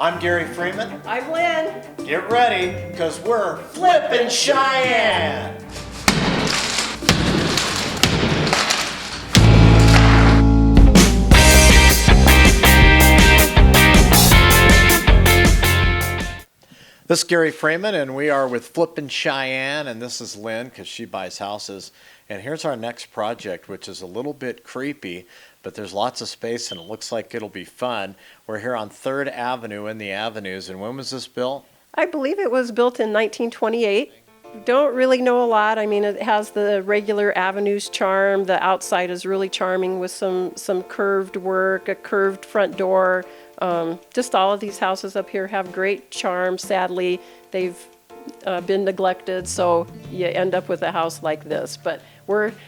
I'm Gary Freeman. I'm Lynn. Get ready, because we're Flippin' Cheyenne! This is Gary Freeman, and we are with Flippin' Cheyenne, and this is Lynn, because she buys houses. And here's our next project, which is a little bit creepy, but there's lots of space, and it looks like it'll be fun. We're here on 3rd Avenue in the Avenues, and when was this built? I believe it was built in 1928. Don't really know a lot. I mean, it has the regular Avenues charm. The outside is really charming with some curved work, a curved front door. Just all of these houses up here have great charm. Sadly, they've been neglected, so you end up with a house like this. But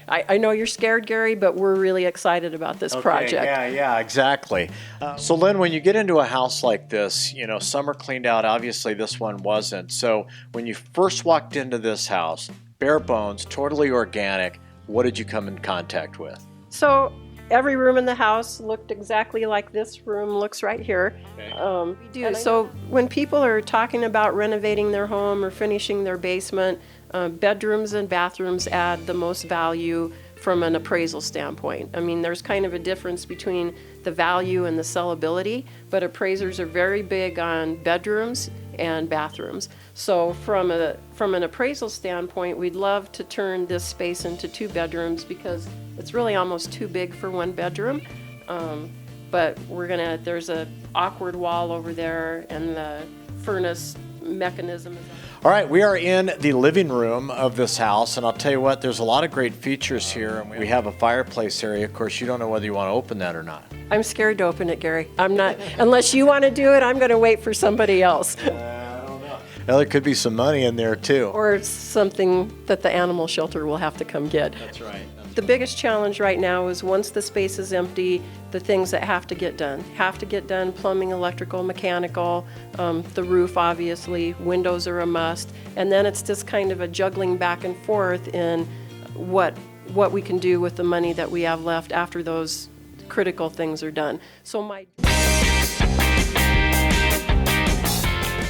I know you're scared, Gary, but we're really excited about this project. Yeah, exactly. So Lynn, when you get into a house like this, you know, some are cleaned out. Obviously, this one wasn't. So when you first walked into this house, bare bones, totally organic, what did you come in contact with? So every room in the house looked exactly like this room looks right here. Okay. We do. So when people are talking about renovating their home or finishing their basement, bedrooms and bathrooms add the most value from an appraisal standpoint. I mean, there's kind of a difference between the value and the sellability, but appraisers are very big on bedrooms and bathrooms. So from an appraisal standpoint, we'd love to turn this space into 2 bedrooms because it's really almost too big for 1 bedroom. But there's a awkward wall over there, and the furnace mechanism is All right, we are in the living room of this house, and I'll tell you what, there's a lot of great features here. We have a fireplace area. Of course, you don't know whether you want to open that or not. I'm scared to open it, Gary. I'm not. Unless you want to do it, I'm going to wait for somebody else. I don't know. Now, there could be some money in there, too. Or something that the animal shelter will have to come get. That's right. The biggest challenge right now is once the space is empty, the things that have to get done. Plumbing, electrical, mechanical, the roof obviously, windows are a must, and then it's just kind of a juggling back and forth in what we can do with the money that we have left after those critical things are done.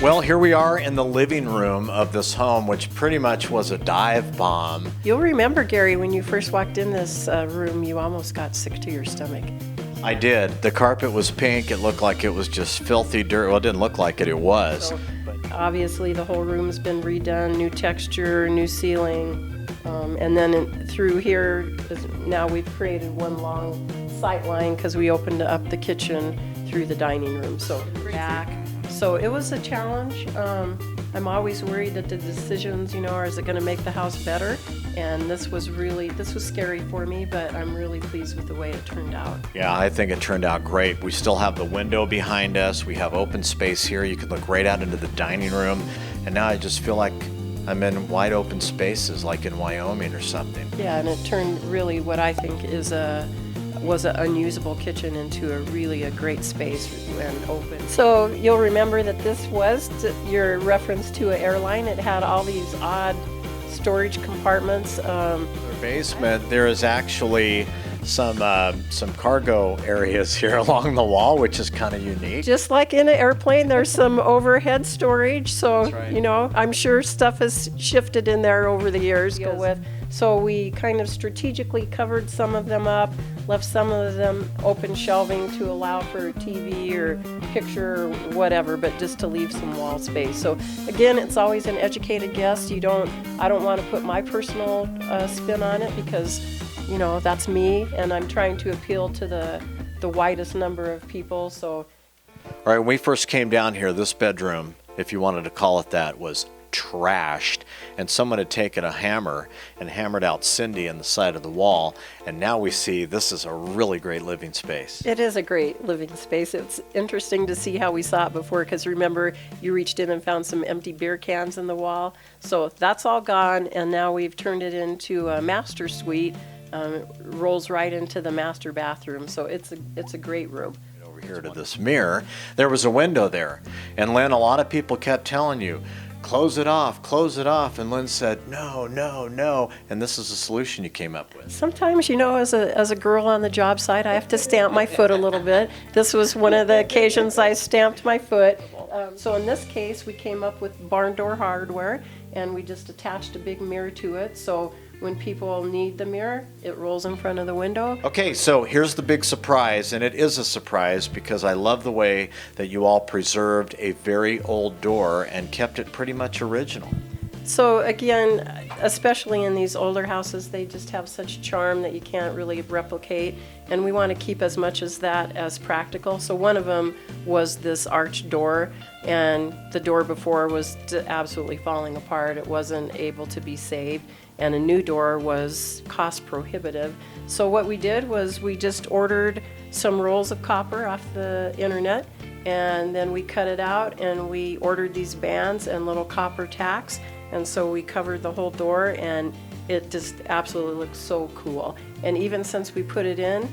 Well, here we are in the living room of this home, which pretty much was a dive bomb. You'll remember, Gary, when you first walked in this room, you almost got sick to your stomach. I did. The carpet was pink. It looked like it was just filthy dirt. Well, it didn't look like it. It was. But obviously, the whole room's been redone, new texture, new ceiling. And then through here, now we've created one long sight line because we opened up the kitchen through the dining room. So back. So it was a challenge. I'm always worried that the decisions, is it going to make the house better? And this was scary for me, but I'm really pleased with the way it turned out. Yeah, I think it turned out great. We still have the window behind us. We have open space here. You can look right out into the dining room. And now I just feel like I'm in wide open spaces, like in Wyoming or something. Yeah, and it turned really what I think was an unusable kitchen into a great space and open. So you'll remember that this was your reference to an airline. It had all these odd storage compartments. In the basement, there is actually some cargo areas here along the wall, which is kind of unique. Just like in an airplane, there's some overhead storage. So, that's right. I'm sure stuff has shifted in there over the years. So we kind of strategically covered some of them up, left some of them open shelving to allow for TV or picture or whatever, but just to leave some wall space. So again, it's always an educated guess. I don't want to put my personal spin on it because, that's me, and I'm trying to appeal to the widest number of people. So, all right, when we first came down here, this bedroom, if you wanted to call it that, was trashed, and someone had taken a hammer and hammered out Cindy in the side of the wall, and now we see this is a really great living space. It is a great living space. It's interesting to see how we saw it before, because remember, you reached in and found some empty beer cans in the wall. So that's all gone, and now we've turned it into a master suite. It rolls right into the master bathroom, so it's a great room. Over here to this mirror, there was a window there, and Lynn, a lot of people kept telling you, close it off. And Lynn said, no, no, no. And this is the solution you came up with. Sometimes, as a girl on the job site, I have to stamp my foot a little bit. This was one of the occasions I stamped my foot. So in this case, we came up with barn door hardware, and we just attached a big mirror to it. So when people need the mirror, it rolls in front of the window. Okay, so here's the big surprise, and it is a surprise because I love the way that you all preserved a very old door and kept it pretty much original. So again, especially in these older houses, they just have such charm that you can't really replicate, and we want to keep as much as that as practical. So one of them was this arched door, and the door before was absolutely falling apart. It wasn't able to be saved, and a new door was cost prohibitive. So what we did was we just ordered some rolls of copper off the internet, and then we cut it out, and we ordered these bands and little copper tacks. And so we covered the whole door, and it just absolutely looks so cool. And even since we put it in,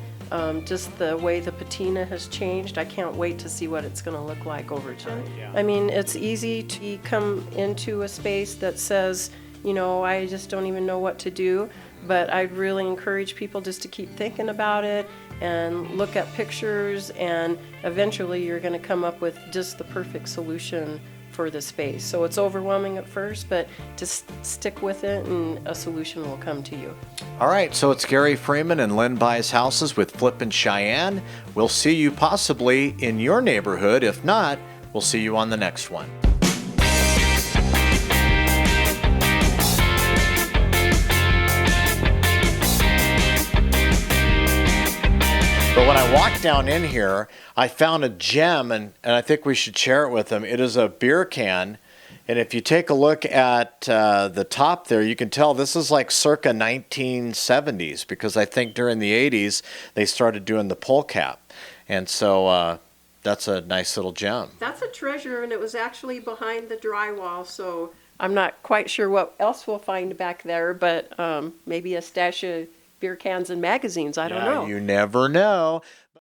just the way the patina has changed, I can't wait to see what it's going to look like over time. I mean, it's easy to come into a space that says, I just don't even know what to do. But I'd really encourage people just to keep thinking about it and look at pictures, and eventually you're going to come up with just the perfect solution for the space. So it's overwhelming at first, but just stick with it and a solution will come to you. All right, so it's Gary Freeman and Lynn Buys Houses with Flippin' Cheyenne. We'll see you possibly in your neighborhood. If not, we'll see you on the next one. But when I walked down in here, I found a gem, and I think we should share it with them. It is a beer can, and if you take a look at the top there, you can tell this is like circa 1970s, because I think during the 80s they started doing the pull cap. And so that's a nice little gem. That's a treasure, and it was actually behind the drywall, so I'm not quite sure what else we'll find back there, but maybe a stash of beer cans and magazines. I don't know. You never know.